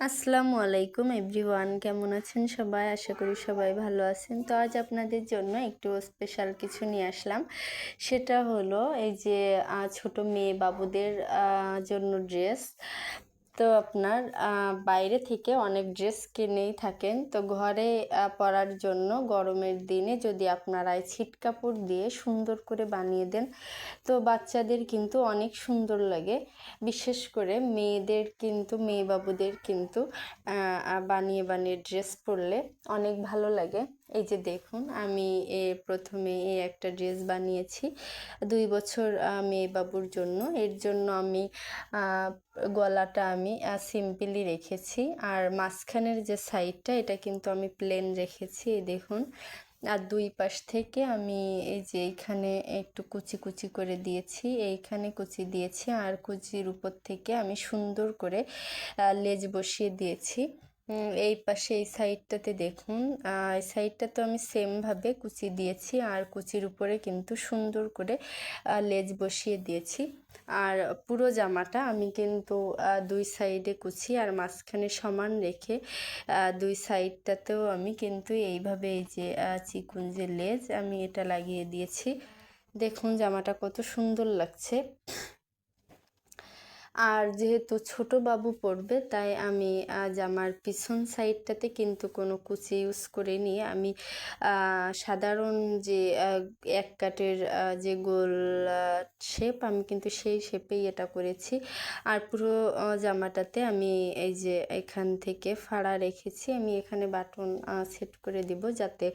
আসসালামু আলাইকুম এভরিওয়ান, কেমন আছেন সবাই? আশা করি সবাই ভালো আছেন। তো আজ আপনাদের জন্য একটু স্পেশাল কিছু নিয়ে আসলাম। সেটা হলো এই যে ছোট মেয়ে বাবুদের জন্য ড্রেস। তো আপনার বাইরে থেকে অনেক ড্রেস কিনেই থাকেন, তো ঘরে পরার জন্য গরমের দিনে যদি আপনারা এই ছিট কাপড় দিয়ে সুন্দর করে বানিয়ে দেন তো বাচ্চাদের কিন্তু অনেক সুন্দর লাগে। বিশেষ করে মেয়েদের কিন্তু মেয়ে বাবুদের কিন্তু বানিয়ে বানিয়ে ড্রেস পরলে অনেক ভালো লাগে। এই যে দেখুন, আমি প্রথমে এই একটা ড্রেস বানিয়েছি 2 বছর মেয়ে বাবুর জন্য। এর জন্য আমি গলাটা আমি সিম্পলি রেখেছি, আর মাঝখানের যে সাইডটা এটা কিন্তু আমি প্লেন রেখেছি। এই দেখুন, আর দুই পাশ থেকে আমি এই যে এইখানে একটু কুচি কুচি করে দিয়েছি, এইখানে কুচি দিয়েছি, আর কুচির উপর থেকে আমি সুন্দর করে লেজ বসিয়ে দিয়েছি। এই পাশে এই সাইডটাতে দেখুন, এই সাইডটা তো আমি সেমভাবে কুচি দিয়েছি, আর কুচির উপরে কিন্তু সুন্দর করে লেজ বসিয়ে দিয়েছি। আর পুরো জামাটা আমি কিন্তু দুই সাইডে কুচি আর মাঝখানে সমান রেখে দুই সাইডটাতেও আমি কিন্তু এইভাবে এই যে চিকুন যে লেজ আমি এটা লাগিয়ে দিয়েছি। দেখুন জামাটা কত সুন্দর লাগছে। আর যেহেতু ছোট বাবু পড়বে তাই আমি জামার পিছন সাইডটাতে কিন্তু কোনো কুচি ইউজ করিনি। আমি সাধারণ যে এক কাটের যে গোল শেপ, আমি কিন্তু সেই শেপেই এটা করেছি। আর পুরো জামাটাতে আমি এই যে এখান থেকে ফাড়া রেখেছি, আমি এখানে বাটন সেট করে দিব যাতে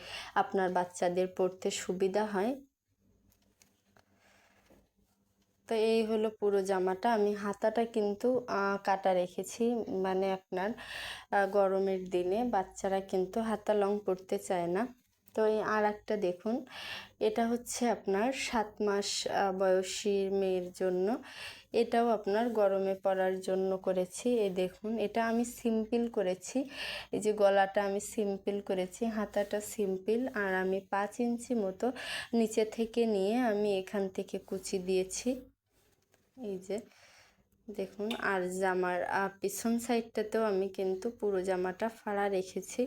আপনার বাচ্চাদের পড়তে সুবিধা হয়। তো এই হলো পুরো জামাটা। আমি হাতাটা কিন্তু কাটা রেখেছি, মানে আপনার গরমের দিনে বাচ্চারা কিন্তু হাতা লং পরতে চায় না। তো এই আর একটা দেখুন, এটা হচ্ছে আপনার 7 মাস বয়সী মেয়ের জন্য। এটাও আপনার গরমে পরার জন্য করেছি। এই দেখুন, এটা আমি সিম্পল করেছি। এই যে গলাটা আমি সিম্পল করেছি, হাতাটা সিম্পল, আর আমি 5 ইঞ্চি মতো নিচে থেকে নিয়ে আমি এখান থেকে কুচি দিয়েছি। এই যে দেখুন, আর জামার পিছন সাইডটাতেও আমি কিন্তু পুরো জামাটা ফাড়া রেখেছি,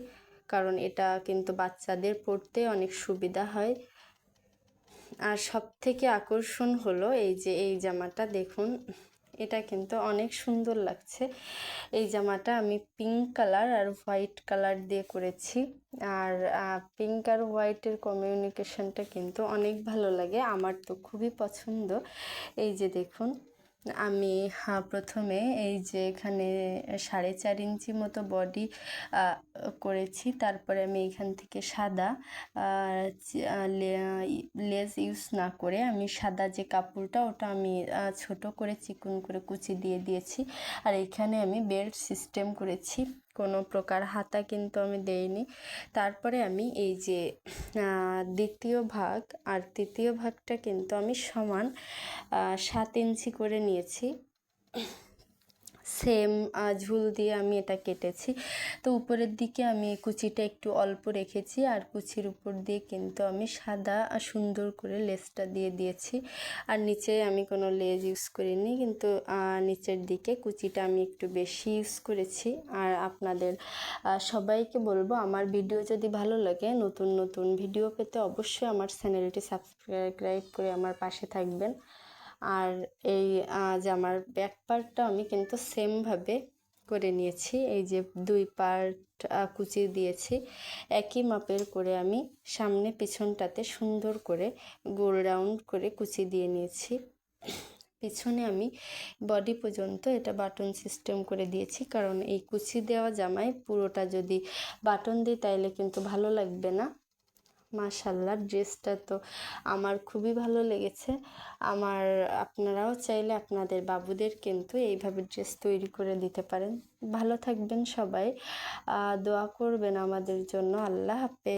কারণ এটা কিন্তু বাচ্চাদের পরতে অনেক সুবিধা হয়। আর সব থেকে আকর্ষণ হলো এই যে এই জামাটা দেখুন, এটা কিন্তু অনেক সুন্দর লাগছে। এই জামাটা আমি পিঙ্ক কালার আর হোয়াইট কালার দিয়ে করেছি, আর পিঙ্ক আর হোয়াইটের কমিউনিকেশনটা কিন্তু অনেক ভালো লাগে, আমার তো খুবই পছন্দ। এই যে দেখুন, আমি প্রথমে এই যে এখানে 4.5 ইঞ্চি মতো বডি করেছি, তারপরে আমি এখান থেকে সাদা লেস ইউজ না করে আমি সাদা যে কাপড়টা ওটা আমি ছোট করে চিকন করে কুচি দিয়ে দিয়েছি, আর এখানে আমি বেল্ট সিস্টেম করেছি, কোনো প্রকার হাতা কিন্তু আমি দেইনি। তারপরে আমি এই যে দ্বিতীয় ভাগ আর তৃতীয় ভাগটা কিন্তু আমি সমান 7 ইঞ্চি করে নিয়েছি। সেম ঝুল দিয়ে আমি এটা কেটেছি। তো উপরের দিকে আমি কুচিটা একটু অল্প রেখেছি, আর কুচির উপর দিয়ে কিন্তু আমি সাদা সুন্দর করে লেসটা দিয়ে দিয়েছি, আর নিচে আমি কোনো লেজ ইউজ করিনি, কিন্তু নিচের দিকে কুচিটা আমি একটু বেশি ইউজ করেছি। আর আপনাদের সবাইকে বলবো, আমার ভিডিও যদি ভালো লাগে, নতুন নতুন ভিডিও পেতে অবশ্যই আমার চ্যানেলটি সাবস্ক্রাইব করে আমার পাশে থাকবেন। আর এই জামার ব্যাক পার্টটা আমি কিন্তু সেমভাবে করে নিয়েছি। এই যে 2 পার্ট কুচি দিয়েছি, একই মাপের করে আমি সামনে পিছনটাতে সুন্দর করে গোল রাউন্ড করে কুচি দিয়ে নিয়েছি। পিছনে আমি বডি পর্যন্ত এটা বাটন সিস্টেম করে দিয়েছি, কারণ এই কুচি দেওয়া জামায় পুরোটা যদি বাটন দিই তাইলে কিন্তু ভালো লাগবে না। মাশাআল্লাহ, ড্রেসটা তো আমার খুবই ভালো লেগেছে। আপনারাও চাইলে আপনাদের বাবুদের কিন্তু এইভাবে ড্রেস তৈরি করে দিতে পারেন। ভালো থাকবেন সবাই, দোয়া করবেন আমাদের জন্য। আল্লাহ হাফেজ।